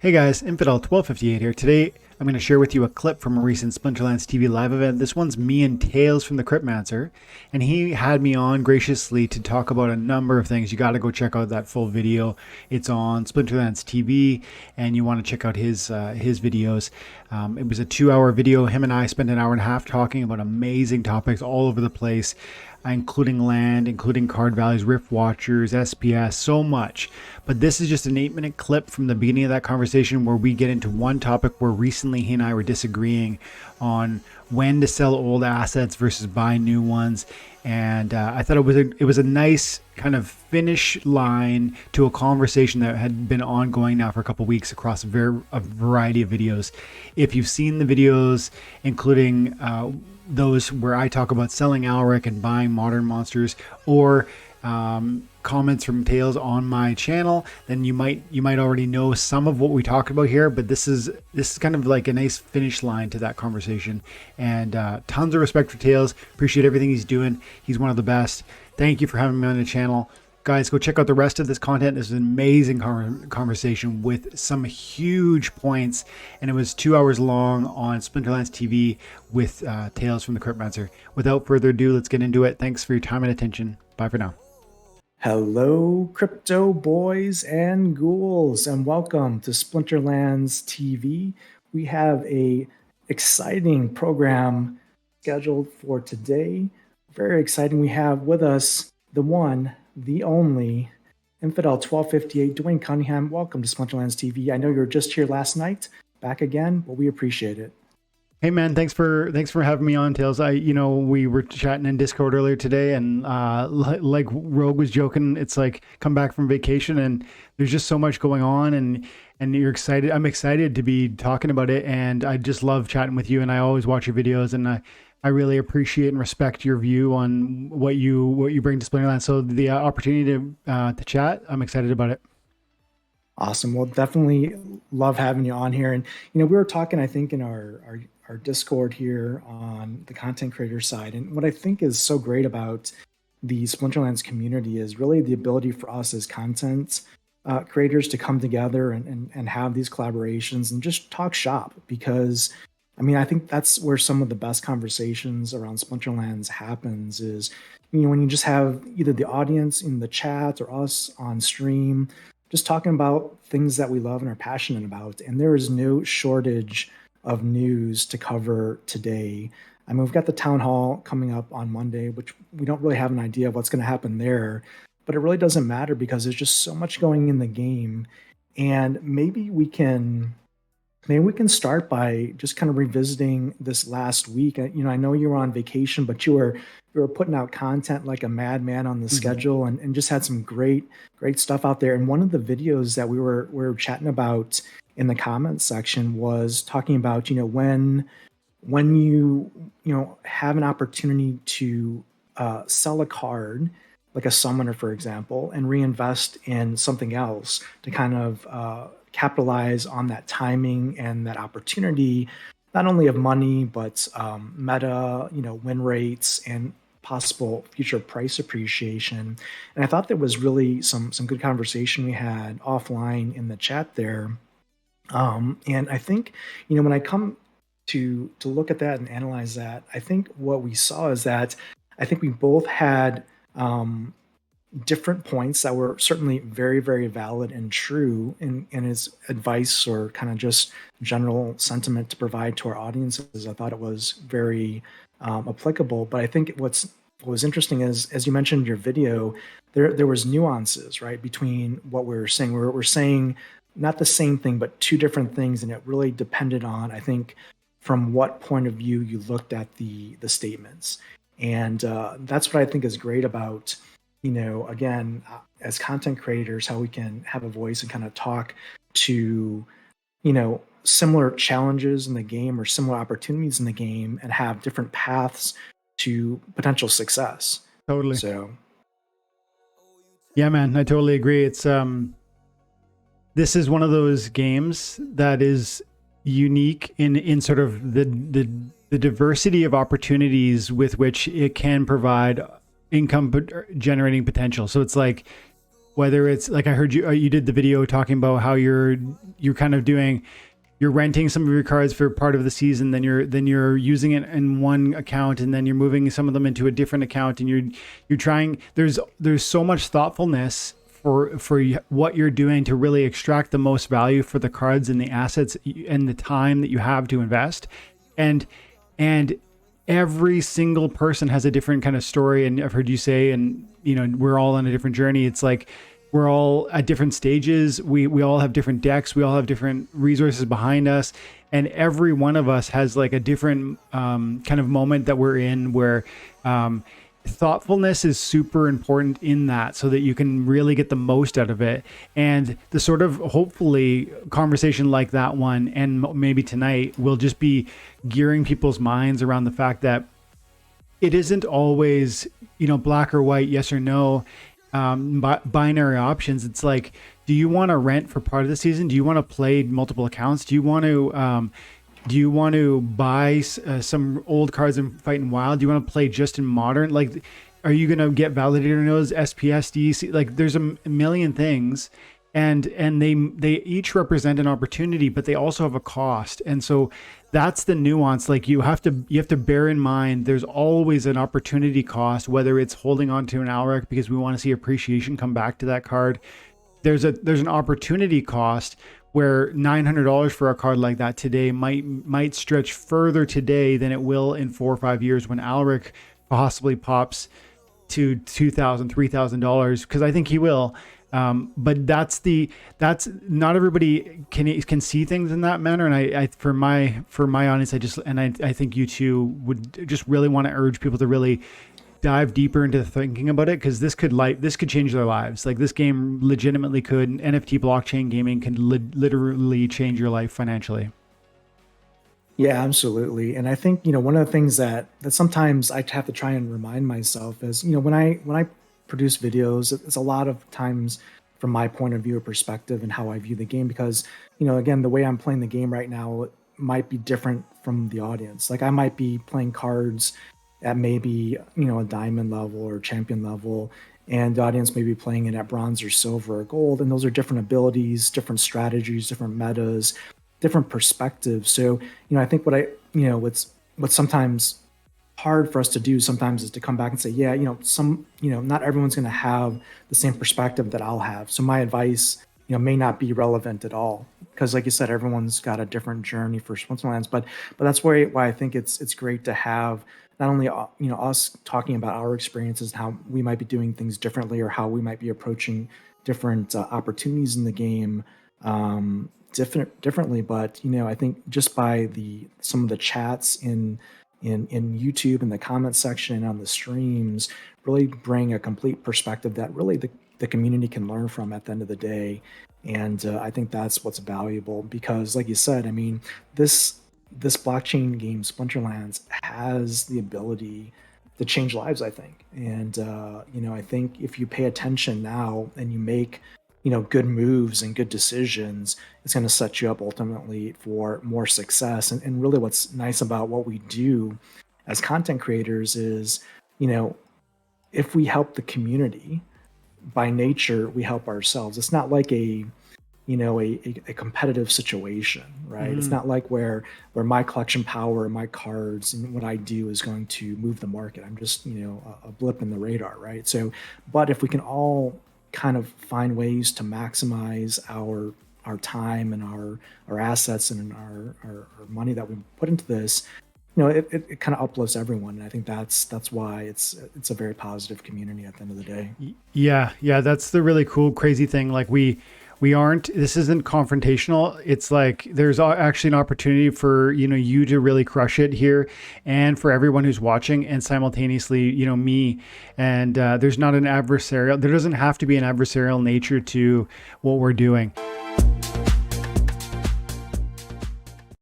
Hey guys, Infidel1258 here. Today I'm going to share with you a clip from a recent Splinterlands TV live event. This one's me and Tails from the Crypt Mancer, and he had me on graciously to talk about a number of things. You got to go check out that full video. It's on Splinterlands TV, and you want to check out his videos. It was a 2-hour video. Him and I spent an hour and a half talking about amazing topics all over the place, including land, including card values, Rift Watchers, SPS, so much. But this is just an 8-minute clip from the beginning of that conversation where we get into one topic where recently he and I were disagreeing on when to sell old assets versus buy new ones. And I thought it was a nice kind of finish line to a conversation that had been ongoing now for a couple of weeks across a variety of videos. If you've seen the videos, including those where I talk about selling Alric and buying modern monsters, or comments from Tails on my channel, then you might already know some of what we talked about here. But this is kind of like a nice finish line to that conversation. And tons of respect for Tails. Appreciate everything he's doing. He's one of the best. Thank you for having me on the channel. Guys, go check out the rest of this content. This is an amazing conversation with some huge points, and it was 2 hours long on Splinterlands TV with Tales from the Crypt Mancer. Without further ado, let's get into it. Thanks for your time and attention. Bye for now. Hello, crypto boys and ghouls, and welcome to Splinterlands TV. We have a exciting program scheduled for today. Very exciting. We have with us the one, the only Infidel1258, Dwayne Cunningham. Welcome to Splinterlands TV. I know you were just here last night, back again, but we appreciate it. Hey man, thanks for having me on, Tails. We were chatting in Discord earlier today, and like Rogue was joking, it's like come back from vacation and there's just so much going on, and you're excited. I'm excited to be talking about it, and I just love chatting with you, and I always watch your videos, and I really appreciate and respect your view on what you bring to Splinterlands. So the opportunity to chat, I'm excited about it. Awesome. Well, definitely love having you on here. And we were talking, I think, in our Discord here on the content creator side. And what I think is so great about the Splinterlands community is really the ability for us as content creators to come together and have these collaborations and just talk shop. Because I think that's where some of the best conversations around Splinterlands happens is, when you just have either the audience in the chat or us on stream, just talking about things that we love and are passionate about. And there is no shortage of news to cover today. We've got the town hall coming up on Monday, which we don't really have an idea of what's going to happen there, but it really doesn't matter because there's just so much going in the game. And maybe we can start by just kind of revisiting this last week. I know you were on vacation, but you were putting out content like a madman on the schedule, and just had some great stuff out there. And one of the videos that we were chatting about in the comments section was talking about, when you have an opportunity to sell a card, like a summoner, for example, and reinvest in something else to kind of capitalize on that timing and that opportunity, not only of money, but meta, win rates and possible future price appreciation. And I thought there was really some good conversation we had offline in the chat there. And I think, when I come to look at that and analyze that, I think what we saw is that I think we both had different points that were certainly very, very valid and true in his advice or kind of just general sentiment to provide to our audiences. I thought it was very applicable. But I think what was interesting is, as you mentioned in your video, there was nuances, right, between what we were saying. We're saying not the same thing, but two different things. And it really depended on, I think, from what point of view you looked at the statements. And that's what I think is great about, again, as content creators, how we can have a voice and kind of talk to, similar challenges in the game or similar opportunities in the game and have different paths to potential success. Totally. So, yeah, man, I totally agree. It's this is one of those games that is unique in sort of the diversity of opportunities with which it can provide income generating potential. So it's like whether it's like I heard you did the video talking about how you're kind of doing, you're renting some of your cards for part of the season, then you're using it in one account, and then you're moving some of them into a different account, and you're trying. There's so much thoughtfulness for what you're doing to really extract the most value for the cards and the assets and the time that you have to invest, and every single person has a different kind of story. And I've heard you say, and we're all on a different journey. It's like we're all at different stages. We all have different decks. We all have different resources behind us. And every one of us has like a different kind of moment that we're in where thoughtfulness is super important in that, so that you can really get the most out of it. And the sort of, hopefully, conversation like that one, and maybe tonight, will just be gearing people's minds around the fact that it isn't always, black or white, yes or no, binary options. It's like, do you want to rent for part of the season? Do you want to play multiple accounts? Do you want to buy some old cards and fight in wild? Do you want to play just in modern? Like, are you going to get validator nodes, SPS, DEC? Like, there's a million things, and they each represent an opportunity, but they also have a cost. And so that's the nuance. Like, you have to bear in mind there's always an opportunity cost, whether it's holding on to an Alric because we want to see appreciation come back to that card. There's an opportunity cost where $900 for a card like that today might stretch further today than it will in 4 or 5 years when Alric possibly pops to $2,000, $3,000, because I think he will. But that's not everybody can see things in that manner. And I for my audience, I think you too would just really want to urge people to really dive deeper into thinking about it, because this could change their lives. Like, this game legitimately could. NFT blockchain gaming can literally change your life financially. Yeah, absolutely. And I think, one of the things that sometimes I have to try and remind myself is, when I produce videos, it's a lot of times from my point of view or perspective and how I view the game, because, again, the way I'm playing the game right now might be different from the audience. Like, I might be playing cards at maybe, a diamond level or champion level, and the audience may be playing it at bronze or silver or gold. And those are different abilities, different strategies, different metas, different perspectives. So, I think what's sometimes hard for us to do sometimes is to come back and say, yeah, not everyone's going to have the same perspective that I'll have. So my advice, may not be relevant at all, because like you said, everyone's got a different journey for Splinterlands. But that's why I think it's great to have not only us talking about our experiences, how we might be doing things differently, or how we might be approaching different opportunities in the game differently, but I think just by some of the chats in YouTube and the comment section and on the streams really bring a complete perspective that really the community can learn from at the end of the day. And I think that's what's valuable, because like you said, I mean, this blockchain game Splinterlands has the ability to change lives, I think. And I think if you pay attention now and you make good moves and good decisions, it's going to set you up ultimately for more success. And really what's nice about what we do as content creators is, if we help the community, by nature, we help ourselves. It's not like a competitive situation, right? It's not like where my collection power and my cards and what I do is going to move the market. I'm just, a blip in the radar, right? So, but if we can all kind of find ways to maximize our time and our assets and our money that we put into this, it kind of uplifts everyone. And I think that's why it's a very positive community at the end of the day. Yeah. That's the really cool, crazy thing. Like this isn't confrontational. It's like there's actually an opportunity for you to really crush it here, and for everyone who's watching, and simultaneously me. And there doesn't have to be an adversarial nature to what we're doing.